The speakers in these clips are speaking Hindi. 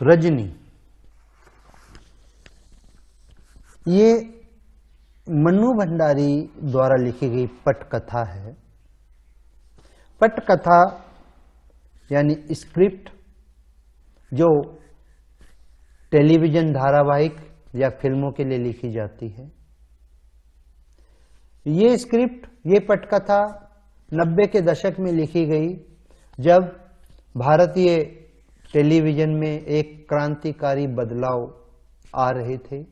रजनी, ये मन्नू भंडारी द्वारा लिखी गई पटकथा है। पटकथा यानी स्क्रिप्ट जो टेलीविजन धारावाहिक या फिल्मों के लिए लिखी जाती है। ये स्क्रिप्ट, ये पटकथा 90 के दशक में लिखी गई, जब भारतीय टेलीविजन में एक क्रांतिकारी बदलाव आ रहे थे।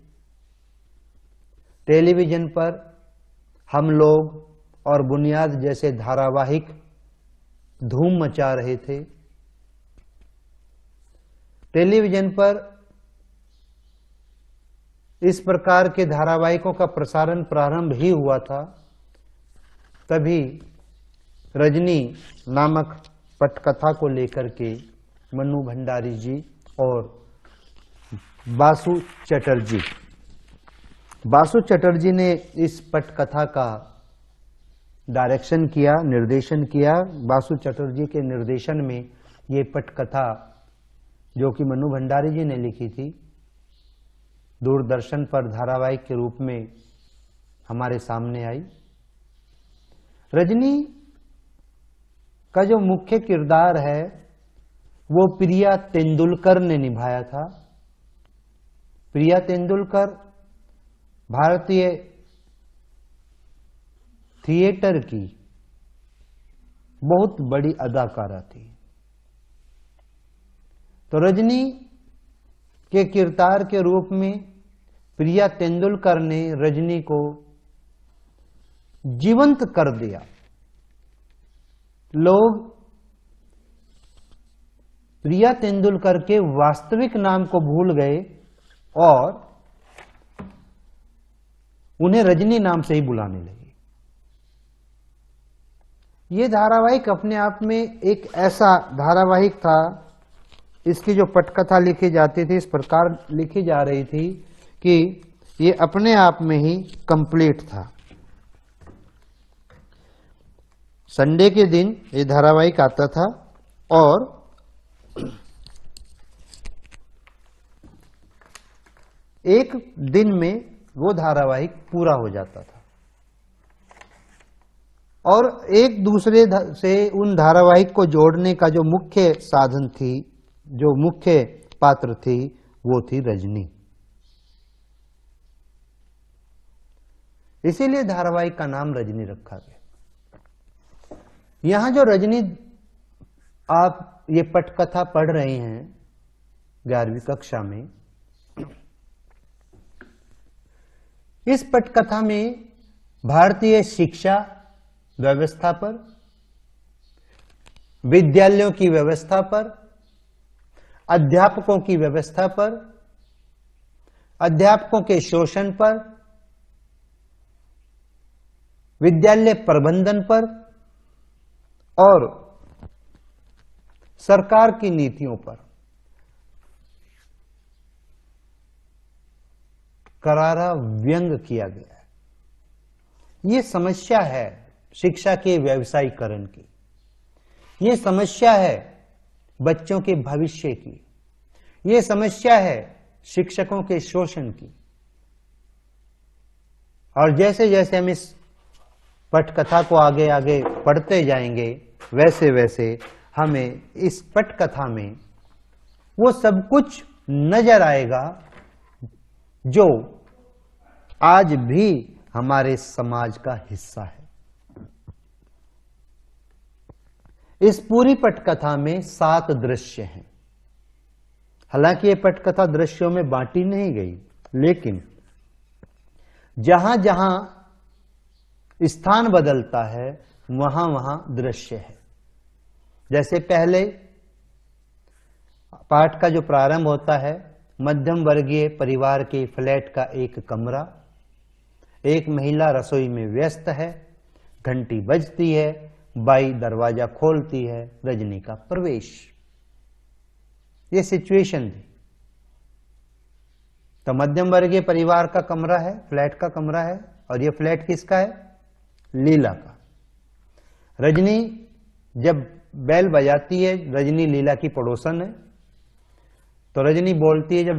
टेलीविजन पर हम लोग और बुनियाद जैसे धारावाहिक धूम मचा रहे थे। टेलीविजन पर इस प्रकार के धारावाहिकों का प्रसारण प्रारंभ ही हुआ था, तभी रजनी नामक पटकथा को लेकर के मन्नू भंडारी जी और बासु चटर्जी ने इस पटकथा का डायरेक्शन किया, निर्देशन किया। बासु चटर्जी के निर्देशन में ये पटकथा, जो कि मन्नू भंडारी जी ने लिखी थी, दूरदर्शन पर धारावाहिक के रूप में हमारे सामने आई। रजनी का जो मुख्य किरदार है वो प्रिया तेंदुलकर ने निभाया था। प्रिया तेंदुलकर भारतीय थिएटर की बहुत बड़ी अदाकारा थी। तो रजनी के किरदार के रूप में प्रिया तेंदुलकर ने रजनी को जीवंत कर दिया। लोग प्रिया तेंदुलकर के वास्तविक नाम को भूल गए और उन्हें रजनी नाम से ही बुलाने लगे। ये धारावाहिक अपने आप में एक ऐसा धारावाहिक था, इसकी जो पटकथा लिखी जाती थी इस प्रकार लिखी जा रही थी कि ये अपने आप में ही कंप्लीट था। संडे के दिन ये धारावाहिक आता था और एक दिन में वो धारावाहिक पूरा हो जाता था और एक दूसरे से उन धारावाहिक को जोड़ने का जो मुख्य साधन थी, जो मुख्य पात्र थी, वो थी रजनी। इसीलिए धारावाहिक का नाम रजनी रखा गया। यहां जो रजनी आप ये पटकथा पढ़ रहे हैं 11वीं कक्षा में, इस पटकथा में भारतीय शिक्षा व्यवस्था पर, विद्यालयों की व्यवस्था पर, अध्यापकों की व्यवस्था पर, अध्यापकों के शोषण पर, विद्यालय प्रबंधन पर और सरकार की नीतियों पर करारा व्यंग किया गया है। ये समस्या है शिक्षा के व्यवसायीकरण की, ये समस्या है बच्चों के भविष्य की, ये समस्या है शिक्षकों के शोषण की। और जैसे जैसे हम इस पटकथा को आगे आगे पढ़ते जाएंगे, वैसे वैसे हमें इस पटकथा में वो सब कुछ नजर आएगा जो आज भी हमारे समाज का हिस्सा है। इस पूरी पटकथा में 7 दृश्य हैं। हालांकि ये पटकथा दृश्यों में बांटी नहीं गई, लेकिन जहां जहां स्थान बदलता है वहां वहां दृश्य है। जैसे पहले पाठ का जो प्रारंभ होता है, मध्यम वर्गीय परिवार के फ्लैट का एक कमरा, एक महिला रसोई में व्यस्त है, घंटी बजती है, बाई दरवाजा खोलती है, रजनी का प्रवेश। ये सिचुएशन थी। तो मध्यम वर्गीय परिवार का कमरा है, फ्लैट का कमरा है, और ये फ्लैट किसका है? लीला का। रजनी जब बेल बजाती है, रजनी लीला की पड़ोसन है, तो रजनी बोलती है जब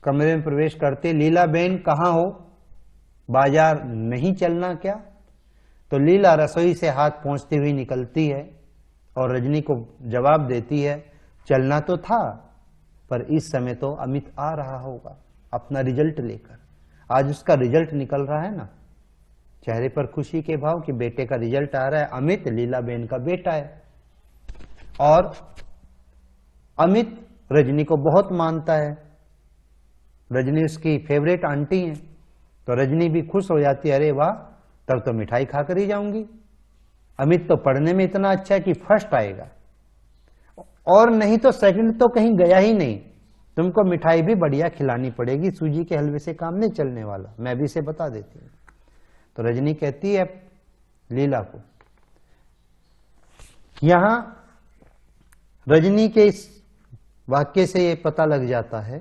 कमरे में प्रवेश करते, लीला बेन कहाँ हो, बाजार नहीं चलना क्या? तो लीला रसोई से हाथ पोंछती हुई निकलती है और रजनी को जवाब देती है, चलना तो था, पर इस समय तो अमित आ रहा होगा अपना रिजल्ट लेकर। आज उसका रिजल्ट निकल रहा है ना, चेहरे पर खुशी के भाव कि बेटे का रिजल्ट आ रहा है। अमित लीला बेन का बेटा है और अमित रजनी को बहुत मानता है। रजनी उसकी फेवरेट आंटी है, तो रजनी भी खुश हो जाती है, अरे वाह, तब तो मिठाई खाकर ही जाऊंगी। अमित तो पढ़ने में इतना अच्छा है कि फर्स्ट आएगा, और नहीं तो सेकंड तो कहीं गया ही नहीं। तुमको मिठाई भी बढ़िया खिलानी पड़ेगी, सूजी के हलवे से काम नहीं चलने वाला, मैं भी इसे बता देती हूँ। तो रजनी कहती है लीला को, यहां रजनी के इस वाक्य से ये पता लग जाता है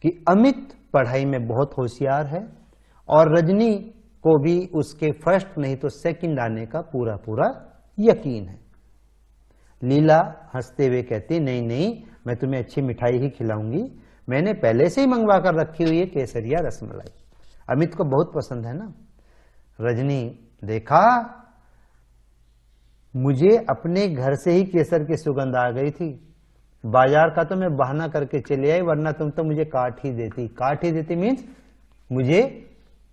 कि अमित पढ़ाई में बहुत होशियार है और रजनी को भी उसके फर्स्ट नहीं तो सेकंड आने का पूरा पूरा यकीन है। लीला हंसते हुए कहती, नहीं नहीं, मैं तुम्हें अच्छी मिठाई ही खिलाऊंगी, मैंने पहले से ही मंगवा कर रखी हुई है केसरिया रसमलाई, अमित को बहुत पसंद है ना। रजनी, देखा, मुझे अपने घर से ही केसर की सुगंध आ गई थी, बाजार का तो मैं बहाना करके चले आई, वरना तुम तो मुझे काट ही देती। काट ही देती मीन्स मुझे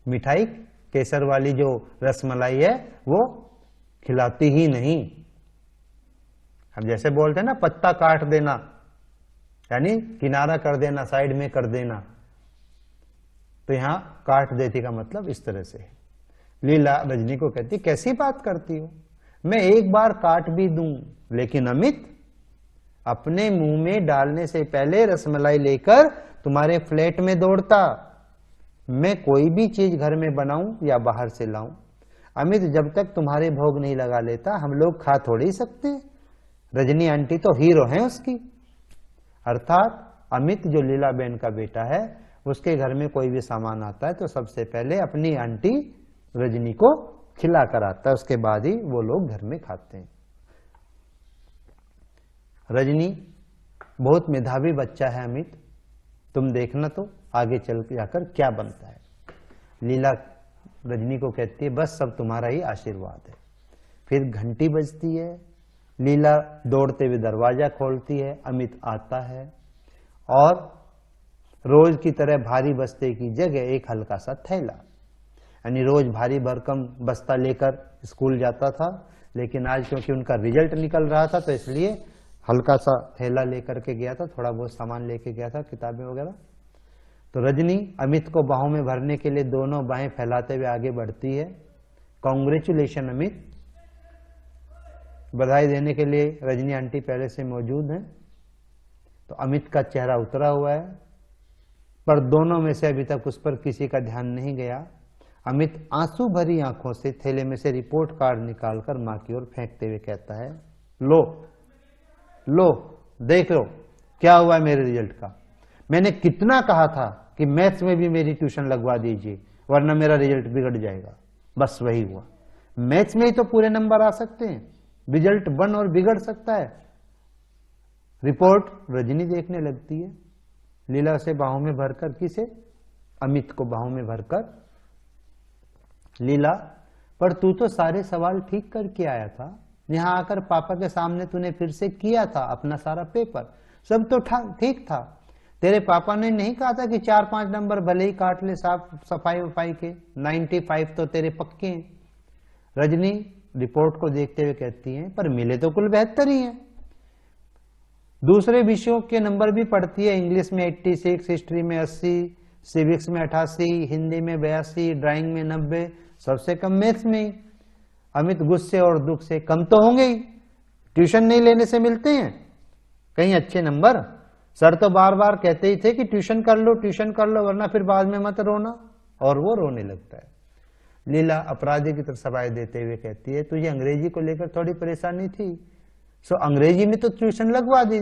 मिठाई केसर वाली जो रसमलाई है वो खिलाती ही नहीं। हम जैसे बोलते हैं ना, पत्ता काट देना, यानी किनारा कर देना, साइड में कर देना, तो यहां काट देती का मतलब इस तरह से है। लीला रजनी को कहती, कैसी बात करती हो, मैं एक बार काट भी दूं, लेकिन अमित अपने मुंह में डालने से पहले रसमलाई लेकर तुम्हारे फ्लैट में दौड़ता। मैं कोई भी चीज घर में बनाऊं या बाहर से लाऊं, अमित जब तक तुम्हारे भोग नहीं लगा लेता हम लोग खा थोड़ी सकते। रजनी आंटी तो हीरो हैं उसकी। अर्थात अमित जो लीला बेन का बेटा है, उसके घर में कोई भी सामान आता है तो सबसे पहले अपनी आंटी रजनी को खिला कर आता है, उसके बाद ही वो लोग घर में खाते हैं। रजनी बहुत मेधावी बच्चा है अमित, तुम देखना तो आगे चल जाकर क्या बनता है। लीला रजनी को कहती है, बस सब तुम्हारा ही आशीर्वाद है। फिर घंटी बजती है, लीला दौड़ते हुए दरवाजा खोलती है, अमित आता है और रोज की तरह भारी बस्ते की जगह एक हल्का सा थैला, यानी रोज भारी भरकम बस्ता लेकर स्कूल जाता था, लेकिन आज क्योंकि उनका रिजल्ट निकल रहा था तो इसलिए हल्का सा थैला लेकर के गया था, थोड़ा बहुत सामान लेके गया था, किताबें वगैरह। तो रजनी अमित को बाहों में भरने के लिए दोनों बाहें फैलाते हुए आगे बढ़ती है। कॉन्ग्रेचुलेशन अमित, बधाई देने के लिए रजनी आंटी पहले से मौजूद हैं। तो अमित का चेहरा उतरा हुआ है, पर दोनों में से अभी तक उस पर किसी का ध्यान नहीं गया। अमित आंसू भरी आंखों से थैले में से रिपोर्ट कार्ड निकालकर मां की ओर फेंकते हुए कहता है, लो लो देख लो क्या हुआ मेरे रिजल्ट का। मैंने कितना कहा था कि मैथ्स में भी मेरी ट्यूशन लगवा दीजिए, वरना मेरा रिजल्ट बिगड़ जाएगा। बस वही हुआ, मैथ्स में ही तो पूरे नंबर आ सकते हैं, रिजल्ट बन और बिगड़ सकता है। रिपोर्ट रजनी देखने लगती है, लीला से बाहों में भरकर, किसे, अमित को बाहों में भरकर। लीला, पर तू तो सारे सवाल ठीक करके आया था, यहां आकर पापा के सामने तूने फिर से किया था अपना सारा पेपर, सब तो ठीक था। तेरे पापा ने नहीं कहा था कि 4-5 नंबर भले ही काट ले साफ सफाई वफाई के, 95 तो तेरे पक्के हैं। रजनी रिपोर्ट को देखते हुए कहती है, पर मिले तो कुल 72 ही हैं। दूसरे विषयों के नंबर भी पढ़ती है, इंग्लिश में 86, हिस्ट्री में 80, सिविक्स में 88, हिंदी में 82, ड्राइंग में 90, सबसे कम मैथ्स में ही। अमित गुस्से और दुख से, कम तो होंगे ही, ट्यूशन नहीं लेने से मिलते हैं कहीं अच्छे नंबर। सर तो बार बार कहते ही थे कि ट्यूशन कर लो वरना फिर बाद में मत रोना, और वो रोने लगता है। लीला अपराधी की तरफ सफाई देते हुए कहती है, तुझे अंग्रेजी को लेकर थोड़ी परेशानी थी, सो अंग्रेजी में तो ट्यूशन लगवा दी,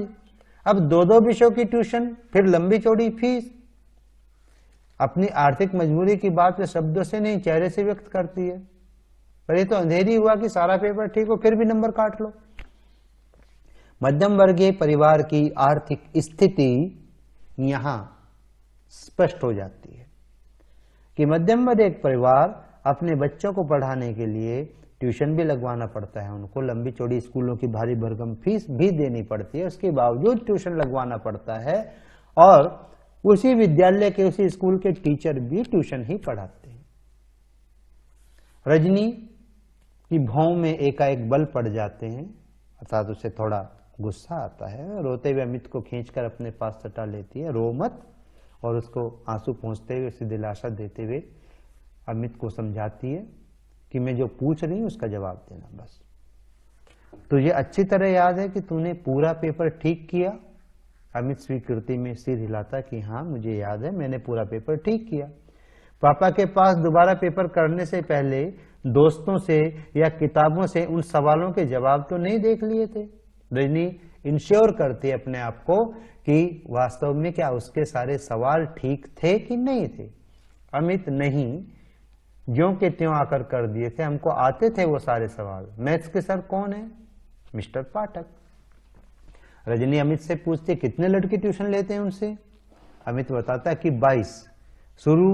अब 2-2 विषयों की ट्यूशन, फिर लंबी चौड़ी फीस। अपनी आर्थिक मजबूरी की बात वे शब्दों से नहीं चेहरे से व्यक्त करती है, पर ये तो अंधेरी हुआ कि सारा पेपर ठीक हो फिर भी नंबर काट लो। मध्यम वर्गीय परिवार की आर्थिक स्थिति यहां स्पष्ट हो जाती है कि मध्यम वर्ग एक परिवार अपने बच्चों को पढ़ाने के लिए ट्यूशन भी लगवाना पड़ता है, उनको लंबी चौड़ी स्कूलों की भारी भरकम फीस भी देनी पड़ती है, उसके बावजूद ट्यूशन लगवाना पड़ता है और उसी विद्यालय के उसी स्कूल के टीचर भी ट्यूशन ही पढ़ाते हैं। रजनी की भौं में एकाएक बल पड़ जाते हैं, अर्थात उसे थोड़ा गुस्सा आता है। रोते हुए अमित को खींचकर अपने पास सटा लेती है, रो मत, और उसको आंसू पोंछते हुए उसे दिलासा देते हुए अमित को समझाती है कि मैं जो पूछ रही हूं उसका जवाब देना बस। तुझे अच्छी तरह याद है कि तूने पूरा पेपर ठीक किया? अमित स्वीकृति में सिर हिलाता कि हाँ मुझे याद है, मैंने पूरा पेपर ठीक किया। पापा के पास दोबारा पेपर करने से पहले दोस्तों से या किताबों से उन सवालों के जवाब तो नहीं देख लिए थे? रजनी इंश्योर करती है अपने आप को कि वास्तव में क्या उसके सारे सवाल ठीक थे कि नहीं थे। अमित नहीं, ज्यों के त्यों आकर कर दिए थे, हमको आते थे वो सारे सवाल। मैथ्स के सर कौन है? मिस्टर पाठक। रजनी अमित से पूछती कितने लड़के ट्यूशन लेते हैं उनसे? अमित बताता है कि 22। शुरू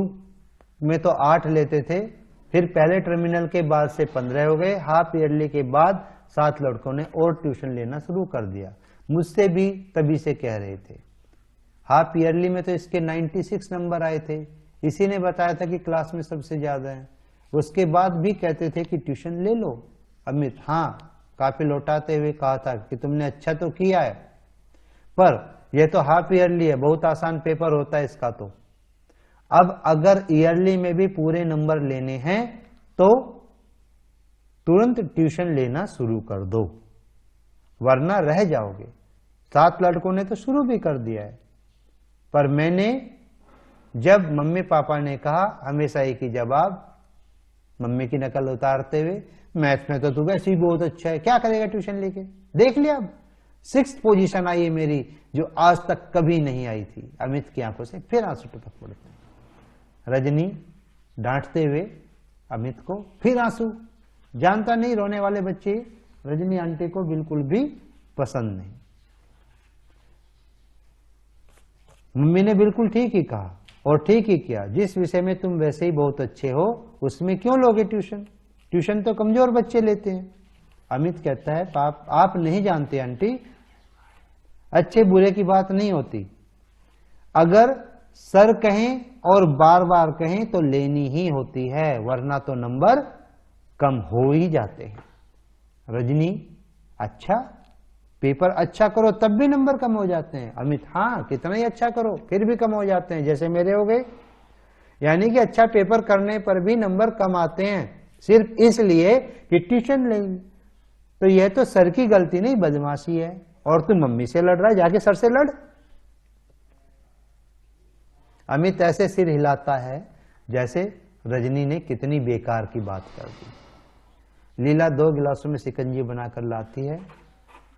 में तो 8 लेते थे, फिर पहले टर्मिनल के बाद से 15 हो गए, हाफ ईयरली के बाद 7 लड़कों ने और ट्यूशन लेना शुरू कर दिया। मुझसे भी तभी से कह रहे थे। हाफ ईयरली में तो इसके 96 नंबर आए थे, इसी ने बताया था कि क्लास में सबसे ज्यादा है। उसके बाद भी कहते थे कि ट्यूशन ले लो। अमित हाँ, काफी लौटाते हुए कहा था कि तुमने अच्छा तो किया है, पर यह तो हाफ ईयरली है, बहुत आसान पेपर होता है इसका। तो अब अगर ईयरली में भी पूरे नंबर लेने हैं तो तुरंत ट्यूशन लेना शुरू कर दो, वरना रह जाओगे। 7 लड़कों ने तो शुरू भी कर दिया है, पर मैंने जब मम्मी पापा ने कहा हमेशा एक ही जवाब, मम्मी की नकल उतारते हुए, मैथ्स में तो तू वैसे ही बहुत अच्छा है, क्या करेगा ट्यूशन लेके? देख लिया, अब 6th पोजीशन आई है मेरी, जो आज तक कभी नहीं आई थी। अमित की आंखों से फिर आंसू टपक पड़ते हैं। रजनी डांटते हुए अमित को फिर आंसू। जानता नहीं रोने वाले बच्चे रजनी आंटी को बिल्कुल भी पसंद नहीं। मम्मी ने बिल्कुल ठीक ही कहा और ठीक ही किया, जिस विषय में तुम वैसे ही बहुत अच्छे हो उसमें क्यों लोगे ट्यूशन? ट्यूशन तो कमजोर बच्चे लेते हैं। अमित कहता है पाप आप नहीं जानते आंटी, अच्छे बुरे की बात नहीं होती। अगर सर कहें और बार बार कहें तो लेनी ही होती है, वरना तो नंबर कम हो ही जाते हैं। रजनी अच्छा, पेपर अच्छा करो तब भी नंबर कम हो जाते हैं? अमित हाँ, कितना ही अच्छा करो फिर भी कम हो जाते हैं, जैसे मेरे हो गए। यानी कि अच्छा पेपर करने पर भी नंबर कम आते हैं सिर्फ इसलिए कि ट्यूशन लेंगे। तो यह तो सर की गलती नहीं, बदमाशी है। और तू मम्मी से लड़ रहा है, जाके सर से लड़। अमित ऐसे सिर हिलाता है जैसे रजनी ने कितनी बेकार की बात कर दी। लीला 2 गिलासों में शिकंजी बनाकर लाती है।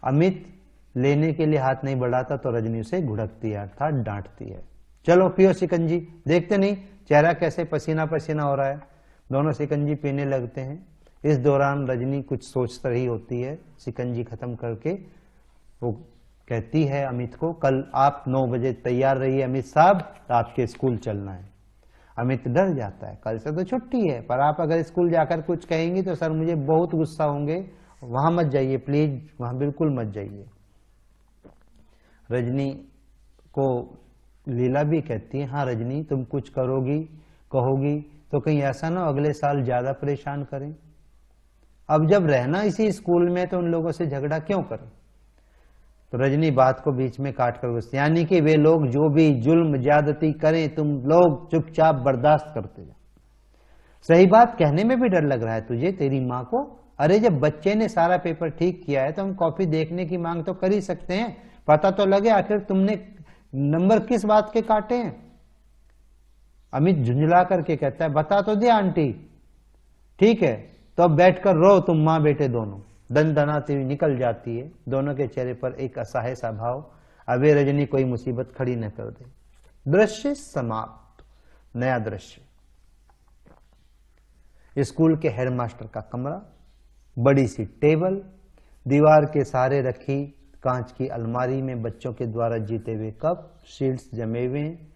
अमित लेने के लिए हाथ नहीं बढ़ाता तो रजनी उसे घुड़कती है, अर्थात डांटती है। चलो पियो शिकंजी, देखते नहीं चेहरा कैसे पसीना पसीना हो रहा है। दोनों शिकंजी पीने लगते हैं। इस दौरान रजनी कुछ सोच रही होती है। शिकंजी खत्म करके वो कहती है अमित को, कल आप 9 बजे तैयार रहिए अमित साहब, आपके स्कूल चलना है। अमित डर जाता है, कल से तो छुट्टी है, पर आप अगर स्कूल जाकर कुछ कहेंगी तो सर मुझे बहुत गुस्सा होंगे, वहां मत जाइए प्लीज, वहां बिल्कुल मत जाइए। रजनी को लीला भी कहती है, हाँ रजनी तुम कुछ करोगी कहोगी तो कहीं ऐसा ना अगले साल ज्यादा परेशान करें। अब जब रहना इसी स्कूल में तो उन लोगों से झगड़ा क्यों करें? तो रजनी बात को बीच में काट कर गुस्से, यानी कि वे लोग जो भी जुल्म ज्यादती करें तुम लोग चुपचाप बर्दाश्त करते जाओ। सही बात कहने में भी डर लग रहा है तुझे, तेरी माँ को? अरे जब बच्चे ने सारा पेपर ठीक किया है तो हम कॉपी देखने की मांग तो कर ही सकते हैं, पता तो लगे आखिर तुमने नंबर किस बात के काटे हैं। अमित झुंझला करके कहता है, बता तो दे आंटी। ठीक है तो अब बैठकर रो तुम माँ बेटे दोनों। दनदनाती हुई निकल जाती है। दोनों के चेहरे पर एक असहाय सा भाव, अबे रजनी कोई मुसीबत खड़ी न कर दे। दृश्य समाप्त। नया दृश्य, स्कूल के हेडमास्टर का कमरा, बड़ी सी टेबल, दीवार के सहारे रखी कांच की अलमारी में बच्चों के द्वारा जीते हुए कप, शील्ड्स जमे हुए हैं।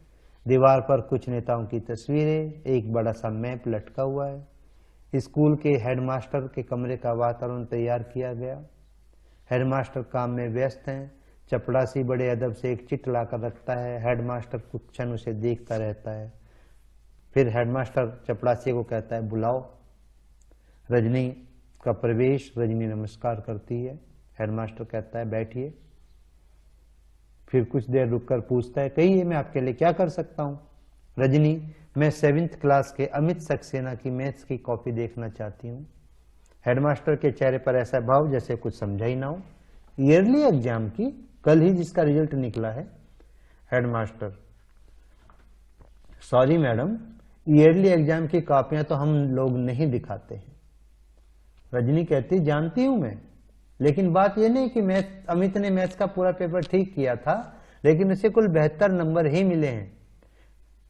दीवार पर कुछ नेताओं की तस्वीरें, एक बड़ा सा मैप लटका हुआ है। स्कूल के हेडमास्टर के कमरे का वातावरण तैयार किया गया। हेडमास्टर काम में व्यस्त हैं। चपड़ासी बड़े अदब से एक चिट लाकर रखता है। हेडमास्टर कुछ क्षण उसे देखता रहता है। फिर हेडमास्टर चपड़ासी को कहता है, बुलाओ। रजनी का प्रवेश। रजनी नमस्कार करती है। हेडमास्टर कहता है, बैठिए। फिर कुछ देर रुककर पूछता है, कहिए मैं आपके लिए क्या कर सकता हूं। रजनी, मैं 7th क्लास के अमित सक्सेना की मैथ्स की कॉपी देखना चाहती हूँ। हेडमास्टर के चेहरे पर ऐसा भाव जैसे कुछ समझा ही ना हो। ईयरली एग्जाम की, कल ही जिसका रिजल्ट निकला है। Headmaster, sorry madam, yearly exam की कॉपियां तो हम लोग नहीं दिखाते हैं। रजनी कहती, जानती हूं मैं, लेकिन बात यह नहीं कि अमित ने मैथ्स का पूरा पेपर ठीक किया था, लेकिन उसे कुल 72 नंबर ही मिले हैं।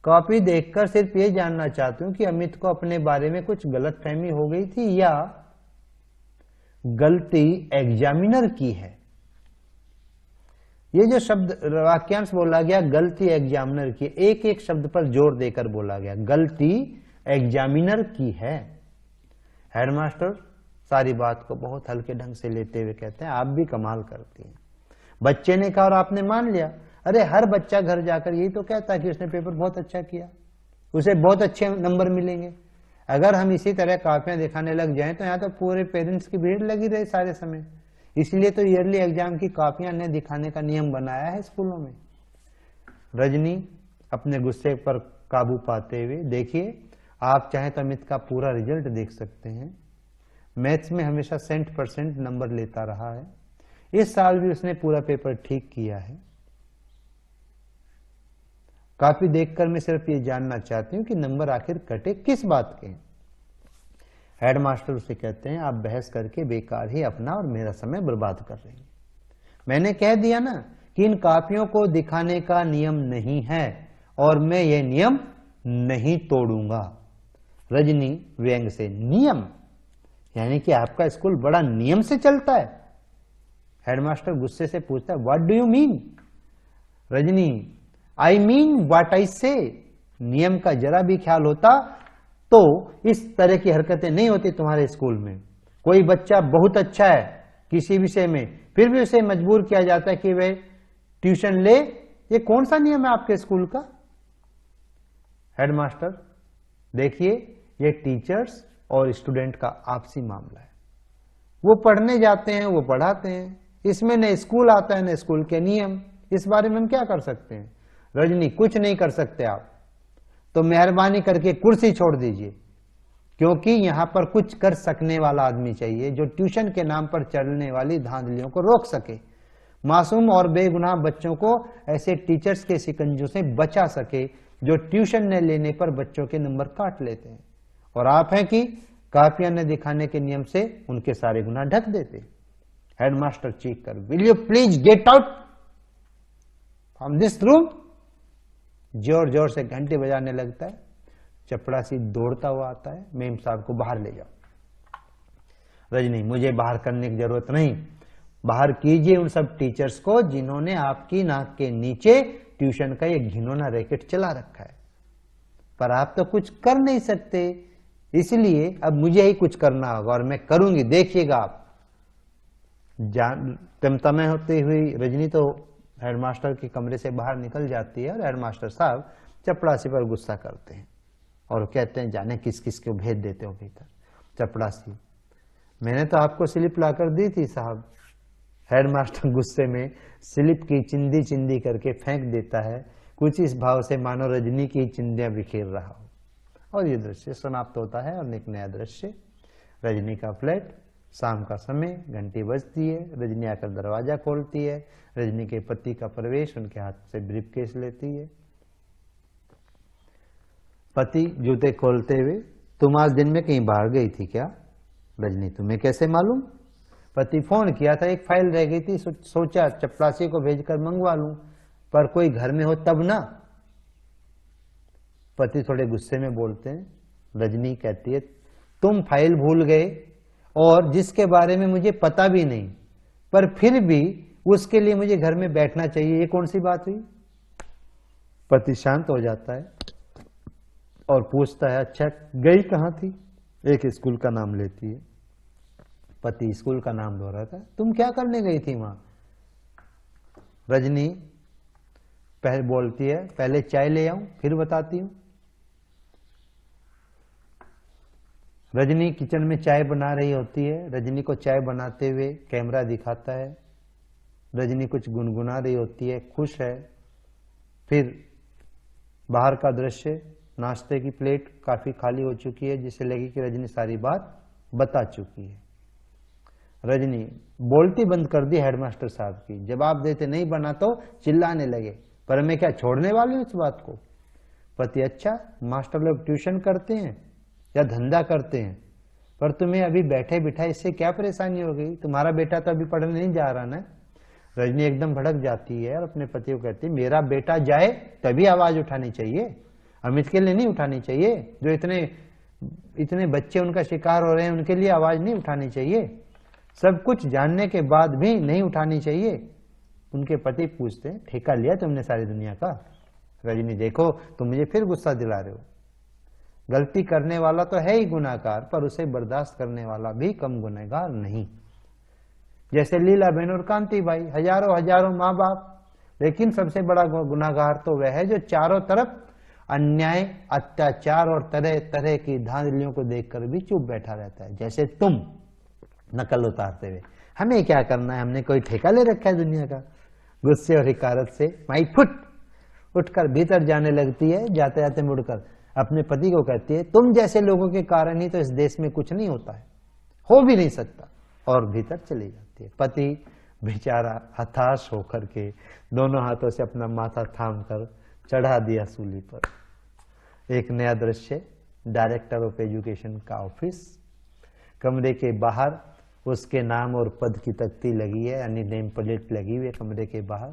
कॉपी देखकर सिर्फ ये जानना चाहती हूँ कि अमित को अपने बारे में कुछ गलतफहमी हो गई थी या गलती एग्जामिनर की है। ये जो शब्द वाक्यांश बोला गया, गलती एग्जामिनर की, एक एक शब्द पर जोर देकर बोला गया, गलती एग्जामिनर की है। हेडमास्टर सारी बात को बहुत हल्के ढंग से लेते हुए कहते हैं, आप भी कमाल करती हैं। बच्चे ने कहा और आपने मान लिया। अरे हर बच्चा घर जाकर यही तो कहता है कि उसने पेपर बहुत अच्छा किया, उसे बहुत अच्छे नंबर मिलेंगे। अगर हम इसी तरह कॉपियां दिखाने लग जाएं तो यहाँ तो पूरे पेरेंट्स की भीड़ लगी रहे सारे समय। इसलिए तो ईयरली एग्जाम की कॉपियां ने दिखाने का नियम बनाया है स्कूलों में। रजनी अपने गुस्से पर काबू पाते हुए, देखिए आप चाहें तो अमित का पूरा रिजल्ट देख सकते हैं। मैथ्स में हमेशा 100% नंबर लेता रहा है। इस साल भी उसने पूरा पेपर ठीक किया है। कॉपी देखकर मैं सिर्फ ये जानना चाहती हूँ कि नंबर आखिर कटे किस बात के। हेडमास्टर उसे कहते हैं, आप बहस करके बेकार ही अपना और मेरा समय बर्बाद कर रही हैं। मैंने कह दिया ना कि इन कॉपियों को दिखाने का नियम नहीं है और मैं ये नियम नहीं तोड़ूंगा। रजनी व्यंग से, नियम यानी कि आपका स्कूल बड़ा नियम से चलता है। हेडमास्टर गुस्से से पूछता है, what do you mean. Rajni, I mean what I से। नियम का जरा भी ख्याल होता तो इस तरह की हरकतें नहीं होती तुम्हारे स्कूल में। कोई बच्चा बहुत अच्छा है किसी विषय में, फिर भी उसे मजबूर किया जाता है कि वह ट्यूशन ले। ये कौन सा नियम है आपके स्कूल का। हेडमास्टर, देखिए ये टीचर्स और स्टूडेंट का आपसी मामला है। वो पढ़ने जाते हैं, वो पढ़ाते हैं, इसमें न स्कूल आता है न स्कूल के नियम। इस बारे में हम क्या कर सकते हैं। रजनी, कुछ नहीं कर सकते आप तो मेहरबानी करके कुर्सी छोड़ दीजिए, क्योंकि यहां पर कुछ कर सकने वाला आदमी चाहिए जो ट्यूशन के नाम पर चलने वाली धांधलियों को रोक सके, मासूम और बेगुनाह बच्चों को ऐसे टीचर्स के शिकंजों से बचा सके जो ट्यूशन न लेने पर बच्चों के नंबर काट लेते हैं। और आप हैं कि कॉपियां न दिखाने के नियम से उनके सारे गुनाह ढक देते। हेडमास्टर चीख कर, will you please get out from this room. जोर जोर से घंटे बजाने लगता है। चपड़ासी दौड़ता हुआ आता है, मेम साहब को बाहर ले जाओ। रजनी, मुझे बाहर करने की जरूरत नहीं, बाहर कीजिए उन सब टीचर्स को जिन्होंने आपकी नाक के नीचे ट्यूशन का एक घिनौना रैकेट चला रखा है। पर आप तो कुछ कर नहीं सकते, इसलिए अब मुझे ही कुछ करना होगा और मैं करूंगी, देखिएगा आप। तमतमे होती हुई रजनी तो हेडमास्टर के कमरे से बाहर निकल जाती है और हेडमास्टर साहब चपड़ासी पर गुस्सा करते हैं और कहते हैं, जाने किस किस को भेज देते हो भीतर। चपड़ासी, मैंने तो आपको स्लिप लाकर दी थी साहब। हेडमास्टर गुस्से में स्लिप की चिंदी चिंदी करके फेंक देता है, कुछ इस भाव से मानो रजनी की चिंदियां बिखेर रहा हो। और ये दृश्य समाप्त होता है और एक नया दृश्य। रजनी का फ्लैट, शाम का समय, घंटी बजती है, रजनी आकर दरवाजा खोलती है। रजनी के पति का प्रवेश, उनके हाथ से ब्रीफकेस लेती है। पति जूते खोलते हुए, तुम आज दिन में कहीं बाहर गई थी क्या। रजनी, तुम्हें कैसे मालूम। पति, फोन किया था, एक फाइल रह गई थी, सोचा चपड़ासी को भेजकर मंगवा लूं, पर कोई घर में हो तब ना। पति थोड़े गुस्से में बोलते हैं। रजनी कहती है, तुम फाइल भूल गए और जिसके बारे में मुझे पता भी नहीं, पर फिर भी उसके लिए मुझे घर में बैठना चाहिए। ये कौन सी बात हुई? पति शांत हो जाता है और पूछता है, अच्छा गई कहाँ थी? एक स्कूल का नाम लेती है। पति स्कूल का नाम दोहराता है, तुम क्या करने गई थी वहां? रजनी पहले बोलती है, पहले चाय ले आऊं फिर बताती हूं। रजनी किचन में चाय बना रही होती है। रजनी को चाय बनाते हुए कैमरा दिखाता है। रजनी कुछ गुनगुना रही होती है, खुश है। फिर बाहर का दृश्य, नाश्ते की प्लेट काफी खाली हो चुकी है, जिससे लगी कि रजनी सारी बात बता चुकी है। रजनी बोलती बंद कर दी हेडमास्टर साहब की, जवाब देते नहीं बना तो चिल्लाने लगे, पर मैं क्या छोड़ने वाली हूं इस बात को? पति, अच्छा मास्टर लोग ट्यूशन करते हैं या धंधा करते हैं, पर तुम्हें अभी बैठे बिठाए इससे क्या परेशानी हो गई? तुम्हारा बेटा तो अभी पढ़ने नहीं जा रहा ना। रजनी एकदम भड़क जाती है और अपने पति को कहती है, मेरा बेटा जाए तभी आवाज उठानी चाहिए, अमित के लिए नहीं उठानी चाहिए। जो इतने बच्चे उनका शिकार हो रहे हैं उनके लिए आवाज नहीं उठानी चाहिए, सब कुछ जानने के बाद भी नहीं उठानी चाहिए। उनके पति पूछते हैं, ठेका लिया तुमने सारी दुनिया का? रजनी, देखो तुम मुझे फिर गुस्सा दिला रहे हो। गलती करने वाला तो है ही गुनाहगार, पर उसे बर्दाश्त करने वाला भी कम गुनहगार नहीं। जैसे लीला बहन और कांति भाई, हजारों माँ बाप, लेकिन सबसे बड़ा गुनाहगार तो वह है जो चारों तरफ अन्याय, अत्याचार और तरह तरह की धांधलियों को देखकर भी चुप बैठा रहता है। जैसे तुम नकल उतारते हुए, हमें क्या करना है, हमने कोई ठेका ले रखा है दुनिया का? गुस्से और हिकारत से माई फुट उठकर भीतर जाने लगती है। जाते जाते मुड़कर अपने पति को कहती है, तुम जैसे लोगों के कारण ही तो इस देश में कुछ नहीं होता है, हो भी नहीं सकता, और भीतर चली जाती है। पति बेचारा हताश होकर के दोनों हाथों से अपना माथा थाम कर चढ़ा दिया सूली पर। एक नया दृश्य, डायरेक्टर ऑफ एजुकेशन का ऑफिस। कमरे के बाहर उसके नाम और पद की तख्ती लगी है, यानी नेम प्लेट लगी हुई है कमरे के बाहर।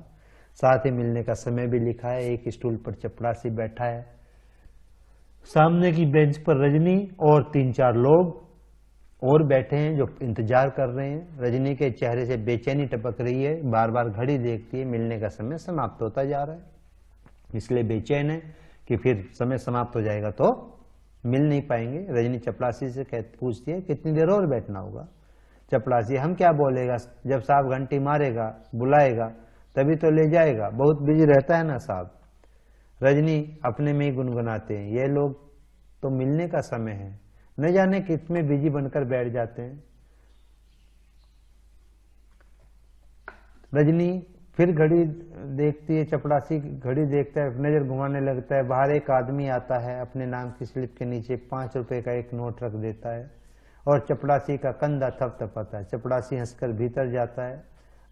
साथ ही मिलने का समय भी लिखा है। एक स्टूल पर चपड़ासी बैठा है। सामने की बेंच पर रजनी और 3-4 लोग और बैठे हैं जो इंतजार कर रहे हैं। रजनी के चेहरे से बेचैनी टपक रही है, बार बार घड़ी देखती है। मिलने का समय समाप्त होता जा रहा है, इसलिए बेचैन है कि फिर समय समाप्त हो जाएगा तो मिल नहीं पाएंगे। रजनी चपड़ासी से पूछती है, कितनी देर और बैठना होगा? चपड़ासी, हम क्या बोलेगा, जब साहब घंटी मारेगा बुलाएगा तभी तो ले जाएगा, बहुत बिजी रहता है ना साहब। रजनी अपने में ही गुनगुनाते हैं, ये लोग तो मिलने का समय है, न जाने कितने बिजी बनकर बैठ जाते हैं। रजनी फिर घड़ी देखती है, चपड़ासी घड़ी देखता है, नजर घुमाने लगता है। बाहर एक आदमी आता है, अपने नाम की स्लिप के नीचे 5 रुपए का एक नोट रख देता है और चपड़ासी का कंधा थपथपाता है। चपड़ासी हंसकर भीतर जाता है,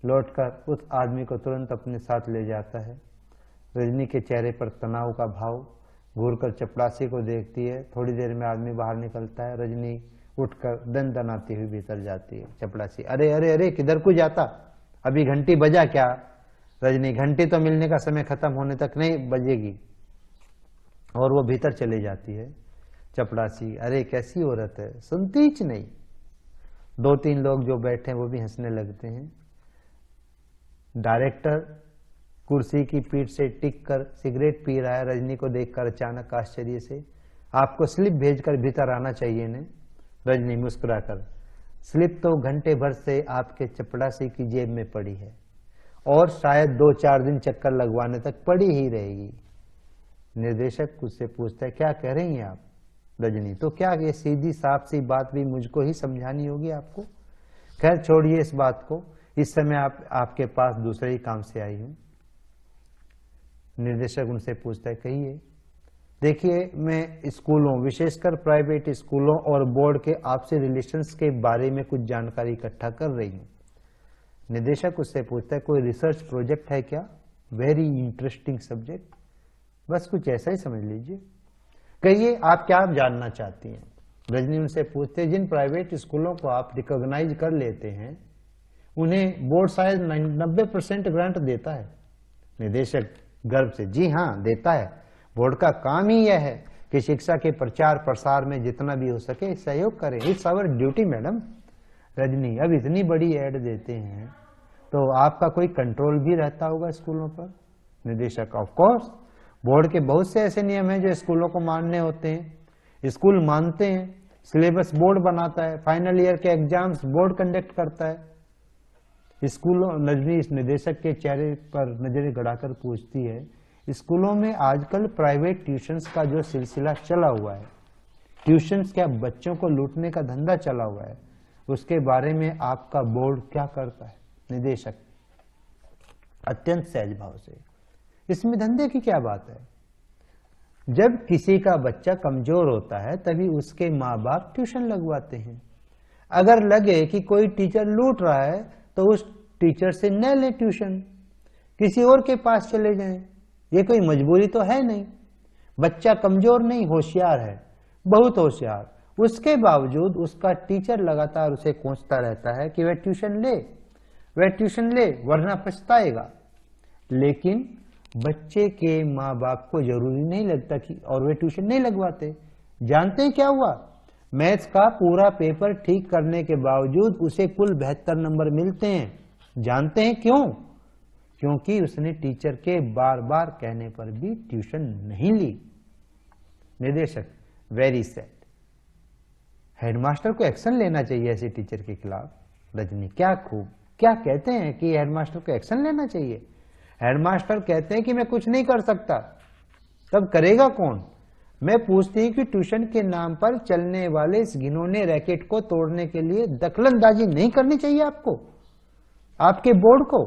लौटकर उस आदमी को तुरंत अपने साथ ले जाता है। रजनी के चेहरे पर तनाव का भाव, घूरकर चपड़ासी को देखती है। थोड़ी देर में आदमी बाहर निकलता है। रजनी उठकर दनदनाती हुई भीतर जाती है। चपड़ासी, अरे अरे अरे किधर को जाता, अभी घंटी बजा क्या? रजनी, घंटी तो मिलने का समय खत्म होने तक नहीं बजेगी, और वो भीतर चले जाती है। चपड़ासी, अरे कैसी औरत है, सुनती ही नहीं। 2-3 लोग जो बैठे हैं वो भी हंसने लगते हैं। डायरेक्टर कुर्सी की पीठ से टिक कर सिगरेट पी रहा है। रजनी को देखकर अचानक आश्चर्य से, आपको स्लिप भेजकर भीतर आना चाहिए ने। रजनी मुस्कुराकर, स्लिप तो घंटे भर से आपके चपड़ासी की जेब में पड़ी है और शायद 2-4 दिन चक्कर लगवाने तक पड़ी ही रहेगी। निर्देशक उससे पूछता है, क्या कह रही हैं आप? रजनी, तो क्या ये सीधी साफ सी बात भी मुझको ही समझानी होगी आपको? खैर छोड़िए इस बात को, इस समय आपके पास दूसरे ही काम से आई हूं। निर्देशक उनसे पूछता है, कहिए। देखिए, मैं स्कूलों, विशेषकर प्राइवेट स्कूलों और बोर्ड के आपसी रिलेशंस के बारे में कुछ जानकारी इकट्ठा कर रही हूं। निदेशक उससे पूछता है, कोई रिसर्च प्रोजेक्ट है क्या? Very interesting subject. बस कुछ ऐसा ही समझ लीजिए। कहिए, आप क्या जानना चाहती हैं? रजनी उनसे पूछते, जिन प्राइवेट स्कूलों को आप रिकॉग्नाइज कर लेते हैं उन्हें बोर्ड शायद 90% ग्रांट देता है। निदेशक गर्व से, जी हाँ देता है। बोर्ड का काम ही यह है कि शिक्षा के प्रचार प्रसार में जितना भी हो सके सहयोग करें। It's our duty madam. Rajni, अब इतनी बड़ी ऐड देते हैं तो आपका कोई कंट्रोल भी रहता होगा स्कूलों पर? निदेशक ऑफ कोर्स, बोर्ड के बहुत से ऐसे नियम हैं जो स्कूलों को मानने होते हैं। स्कूल मानते हैं, सिलेबस बोर्ड बनाता है, फाइनल ईयर के एग्जाम्स बोर्ड कंडक्ट करता है। स्कूलों, रजनी इस निदेशक के चेहरे पर नजरें गड़ाकर पूछती है, स्कूलों में आजकल प्राइवेट ट्यूशंस का जो सिलसिला चला हुआ है, ट्यूशंस क्या बच्चों को लूटने का धंधा चला हुआ है, उसके बारे में आपका बोर्ड क्या करता है? निदेशक अत्यंत सहज भाव से, इसमें धंधे की क्या बात है? जब किसी का बच्चा कमजोर होता है तभी उसके माँ बाप ट्यूशन लगवाते हैं। अगर लगे कि कोई टीचर लूट रहा है तो उस टीचर से न ले ट्यूशन, किसी और के पास चले जाएं। ये कोई मजबूरी तो है नहीं। बच्चा कमजोर नहीं, होशियार है, बहुत होशियार, उसके बावजूद उसका टीचर लगातार उसे कोसता रहता है कि वह ट्यूशन ले, वह ट्यूशन ले, वरना पछताएगा। लेकिन बच्चे के माँ बाप को जरूरी नहीं लगता कि, और वे ट्यूशन नहीं लगवाते। जानते हैं क्या हुआ? मैथ्स का पूरा पेपर ठीक करने के बावजूद उसे कुल 72 नंबर मिलते हैं। जानते हैं क्यों? क्योंकि उसने टीचर के बार बार कहने पर भी ट्यूशन नहीं ली। निदेशक वेरी सैड, हेडमास्टर को एक्शन लेना चाहिए ऐसे टीचर के खिलाफ। रजनी क्या खूब, क्या कहते हैं कि हेडमास्टर को एक्शन लेना चाहिए? हेडमास्टर कहते हैं कि मैं कुछ नहीं कर सकता। तब करेगा कौन? मैं पूछती हूं कि ट्यूशन के नाम पर चलने वाले इस घिनौने रैकेट को तोड़ने के लिए दखलंदाजी नहीं करनी चाहिए आपको, आपके बोर्ड को।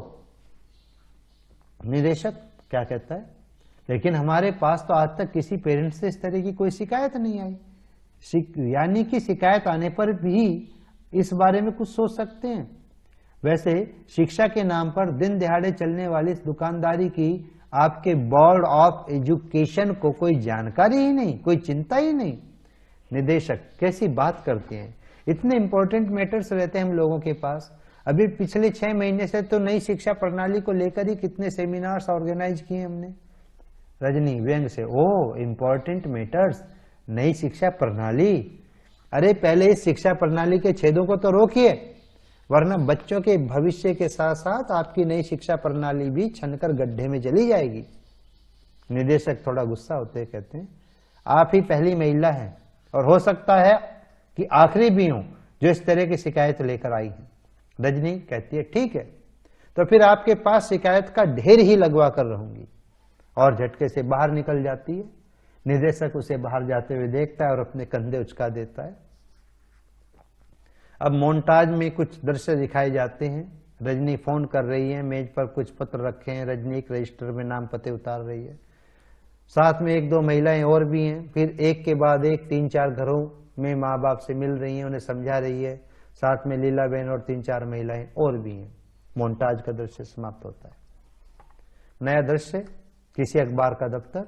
निदेशक क्या कहता है, लेकिन हमारे पास तो आज तक किसी पेरेंट्स से इस तरह की कोई शिकायत नहीं आई। यानी कि शिकायत आने पर भी इस बारे में कुछ सोच सकते हैं। वैसे शिक्षा के नाम पर दिन दिहाड़े चलने वाली इस दुकानदारी की आपके बोर्ड ऑफ एजुकेशन को कोई जानकारी ही नहीं, कोई चिंता ही नहीं। निदेशक कैसी बात करते हैं, इतने इंपॉर्टेंट मैटर्स रहते हैं हम लोगों के पास। अभी पिछले 6 महीने से तो नई शिक्षा प्रणाली को लेकर ही कितने सेमिनार्स ऑर्गेनाइज किए हमने। रजनी व्यंग से, ओह इंपॉर्टेंट मैटर्स, नई शिक्षा प्रणाली। अरे पहले इस शिक्षा प्रणाली के छेदों को तो रोकिए, वरना बच्चों के भविष्य के साथ साथ आपकी नई शिक्षा प्रणाली भी छनकर गड्ढे में चली जाएगी। निदेशक थोड़ा गुस्सा होते कहते हैं, आप ही पहली महिला हैं और हो सकता है कि आखिरी भी हूं जो इस तरह की शिकायत लेकर आई है। रजनी कहती है, ठीक है, तो फिर आपके पास शिकायत का ढेर ही लगवा कर रहूंगी, और झटके से बाहर निकल जाती है। निदेशक उसे बाहर जाते हुए देखता है और अपने कंधे उचका देता है। अब मोन्टाज में कुछ दृश्य दिखाए जाते हैं। रजनी फोन कर रही है, मेज पर कुछ पत्र रखे हैं, रजनी एक रजिस्टर में नाम पते उतार रही है। साथ में 1-2 महिलाएं और भी हैं। फिर एक के बाद एक 3-4 घरों में माँ बाप से मिल रही हैं, उन्हें समझा रही है। साथ में लीला बहन और 3-4 महिलाएं और भी हैं। मोन्टाज का दृश्य समाप्त होता है। नया दृश्य, किसी अखबार का दफ्तर,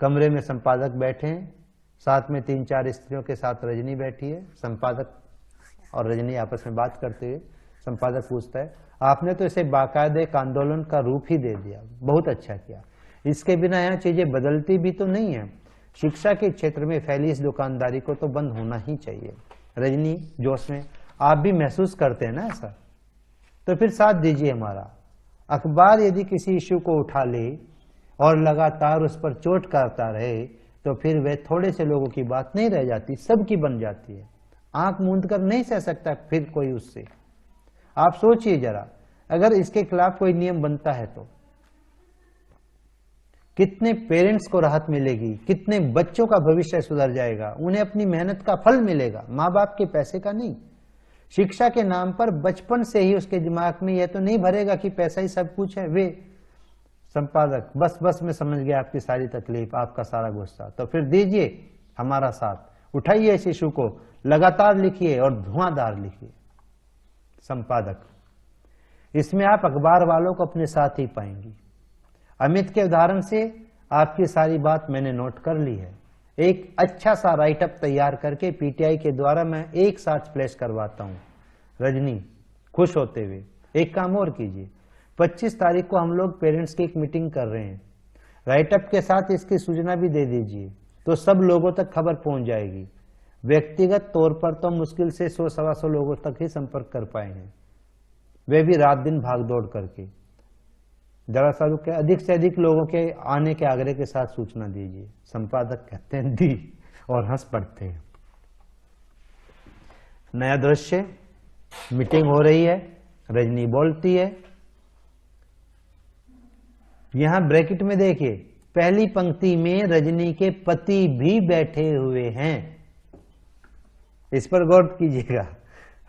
कमरे में संपादक बैठे हैं, साथ में 3-4 स्त्रियों के साथ रजनी बैठी है। संपादक और रजनी आपस में बात करते हुए संपादक पूछता है, आपने तो इसे बाकायदे एक आंदोलन का रूप ही दे दिया, बहुत अच्छा किया। इसके बिना यहाँ चीजें बदलती भी तो नहीं है। शिक्षा के क्षेत्र में फैली इस दुकानदारी को तो बंद होना ही चाहिए। रजनी जोश में, आप भी महसूस करते हैं ना ऐसा? तो फिर साथ दीजिए हमारा। अखबार यदि किसी इश्यू को उठा ले और लगातार उस पर चोट करता रहे तो फिर वह थोड़े से लोगों की बात नहीं रह जाती, सबकी बन जाती है। आंख मूंद कर नहीं सह सकता फिर कोई उससे। आप सोचिए जरा, अगर इसके खिलाफ कोई नियम बनता है तो कितने पेरेंट्स को राहत मिलेगी, कितने बच्चों का भविष्य सुधर जाएगा, उन्हें अपनी मेहनत का फल मिलेगा, माँ बाप के पैसे का नहीं। शिक्षा के नाम पर बचपन से ही उसके दिमाग में यह तो नहीं भरेगा कि पैसा ही सब कुछ है। वे संपादक, बस बस मैं समझ गया आपकी सारी तकलीफ, आपका सारा गुस्सा। तो फिर दीजिए हमारा साथ, उठाइए इस इशू को, लगातार लिखिए और धुआंधार लिखिए। संपादक, इसमें आप अखबार वालों को अपने साथ ही पाएंगी। अमित के उदाहरण से आपकी सारी बात मैंने नोट कर ली है। एक अच्छा सा राइटअप तैयार करके पीटीआई के द्वारा मैं एक साथ फ्लैश करवाता हूं। रजनी खुश होते हुए, एक काम और कीजिए, 25 तारीख को हम लोग पेरेंट्स की एक मीटिंग कर रहे हैं, राइटअप के साथ इसकी सूचना भी दे दीजिए तो सब लोगों तक खबर पहुंच जाएगी। व्यक्तिगत तौर पर तो मुश्किल से 100-125 लोगों तक ही संपर्क कर पाएंगे। वे भी रात दिन भाग दौड़ करके। जरा सा रुक के अधिक से अधिक लोगों के आने के आग्रह के साथ सूचना दीजिए। संपादक कहते हैं दी, और हंस पड़ते हैं। नया दृश्य, मीटिंग हो रही है, रजनी बोलती है। यहां ब्रैकेट में देखिए, पहली पंक्ति में रजनी के पति भी बैठे हुए हैं। इस पर गौर कीजिएगा,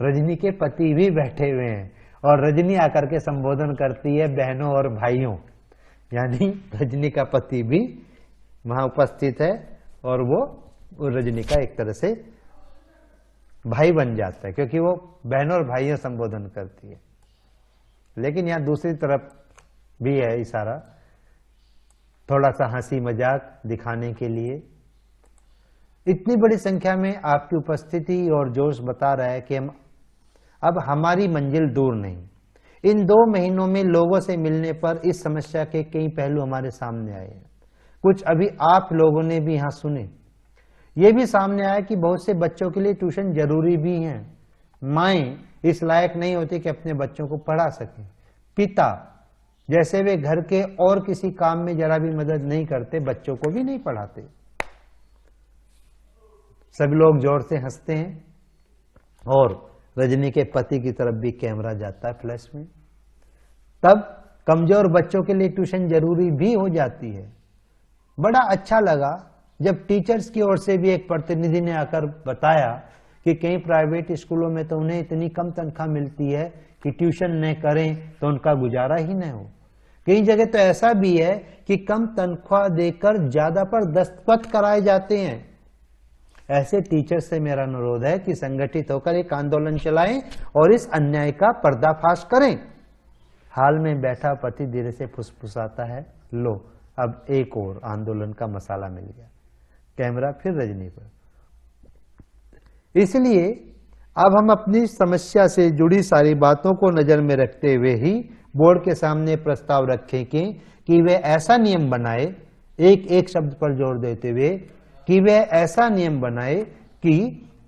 रजनी के पति भी बैठे हुए हैं और रजनी आकर के संबोधन करती है बहनों और भाइयों, यानी रजनी का पति भी वहां उपस्थित है और वो रजनी का एक तरह से भाई बन जाता है, क्योंकि वो बहनों और भाइयों संबोधन करती है। लेकिन यहां दूसरी तरफ भी है इशारा, थोड़ा सा हंसी मजाक दिखाने के लिए। इतनी बड़ी संख्या में आपकी उपस्थिति और जोश बता रहा है कि अब हमारी मंजिल दूर नहीं। इन 2 महीनों में लोगों से मिलने पर इस समस्या के कई पहलू हमारे सामने आए हैं। कुछ अभी आप लोगों ने भी यहां सुने। ये भी सामने आया कि बहुत से बच्चों के लिए ट्यूशन जरूरी भी है। माएं इस लायक नहीं होती कि अपने बच्चों को पढ़ा सकें। पिता जैसे वे घर के और किसी काम में जरा भी मदद नहीं करते, बच्चों को भी नहीं पढ़ाते। सभी लोग जोर से हंसते हैं और रजनी के पति की तरफ भी कैमरा जाता है फ्लैश में। तब कमजोर बच्चों के लिए ट्यूशन जरूरी भी हो जाती है। बड़ा अच्छा लगा जब टीचर्स की ओर से भी एक प्रतिनिधि ने आकर बताया कि कई प्राइवेट स्कूलों में तो उन्हें इतनी कम तनख्वाह मिलती है कि ट्यूशन न करें तो उनका गुजारा ही न हो। कई जगह तो ऐसा भी है कि कम तनख्वाह देकर ज्यादा पर दस्तखत कराए जाते हैं। ऐसे टीचर से मेरा अनुरोध है कि संगठित होकर एक आंदोलन चलाएं और इस अन्याय का पर्दाफाश करें। हाल में बैठा पति धीरे से फुसफुसाता है, लो अब एक और आंदोलन का मसाला मिल गया। कैमरा फिर रजनी पर। इसलिए अब हम अपनी समस्या से जुड़ी सारी बातों को नजर में रखते हुए ही बोर्ड के सामने प्रस्ताव रखें कि वे ऐसा नियम बनाए, एक एक शब्द पर जोर देते हुए, कि वे ऐसा नियम बनाए कि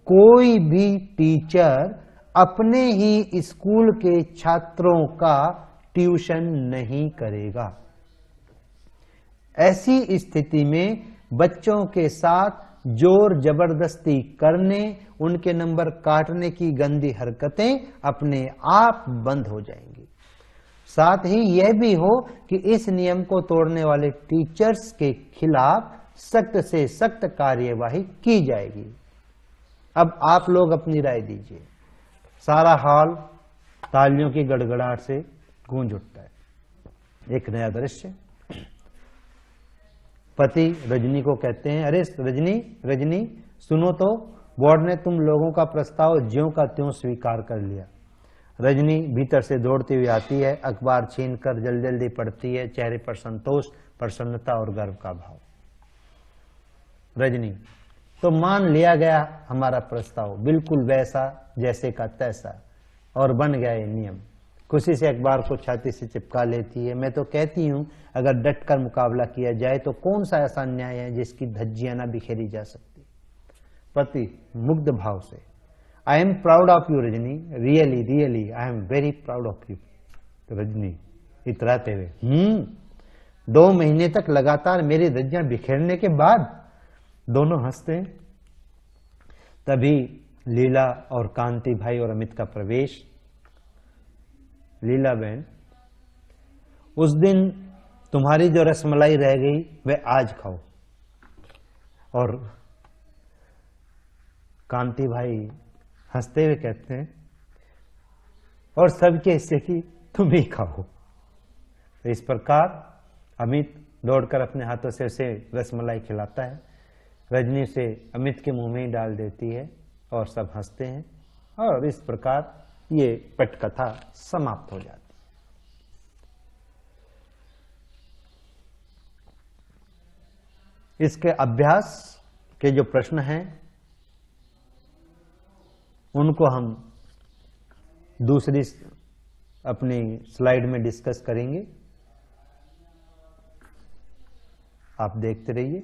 कोई भी टीचर अपने ही स्कूल के छात्रों का ट्यूशन नहीं करेगा। ऐसी स्थिति में बच्चों के साथ जोर जबरदस्ती करने, उनके नंबर काटने की गंदी हरकतें अपने आप बंद हो जाएंगी। साथ ही यह भी हो कि इस नियम को तोड़ने वाले टीचर्स के खिलाफ सख्त से सख्त कार्यवाही की जाएगी। अब आप लोग अपनी राय दीजिए। सारा हॉल तालियों की गड़गड़ाहट से गूंज उठता है। एक नया दृश्य। पति रजनी को कहते हैं, अरे रजनी सुनो तो, बोर्ड ने तुम लोगों का प्रस्ताव ज्यों का त्यों स्वीकार कर लिया। रजनी भीतर से दौड़ती हुई आती है, अखबार छीनकर जल्दी पढ़ती है, चेहरे पर संतोष, प्रसन्नता और गर्व का भाव। रजनी, तो मान लिया गया हमारा प्रस्ताव, बिल्कुल वैसा जैसे का तैसा, और बन गया ये नियम। खुशी से अखबार को छाती से चिपका लेती है। मैं तो कहती हूं अगर डट कर मुकाबला किया जाए तो कौन सा ऐसा न्याय है जिसकी धज्जियां ना बिखेरी जा सकती। पति मुग्ध भाव से, I am proud of you Rajni, really I am very proud of you. तो रजनी इतराते हुए, 2 महीने तक लगातार मेरी धज्जियां बिखेरने के बाद। दोनों हंसते हैं। तभी लीला और कांति भाई और अमित का प्रवेश। लीला बहन, उस दिन तुम्हारी जो रसमलाई रह गई वह आज खाओ। और कांति भाई हंसते हुए कहते हैं, और सबके हिस्से की तुम ही खाओ। तो इस प्रकार अमित दौड़कर अपने हाथों से उसे रसमलाई खिलाता है। रजनी उसे अमित के मुंह में ही डाल देती है और सब हंसते हैं। और इस प्रकार ये पटकथा समाप्त हो जाती है। इसके अभ्यास के जो प्रश्न हैं उनको हम दूसरी अपनी स्लाइड में डिस्कस करेंगे। आप देखते रहिए।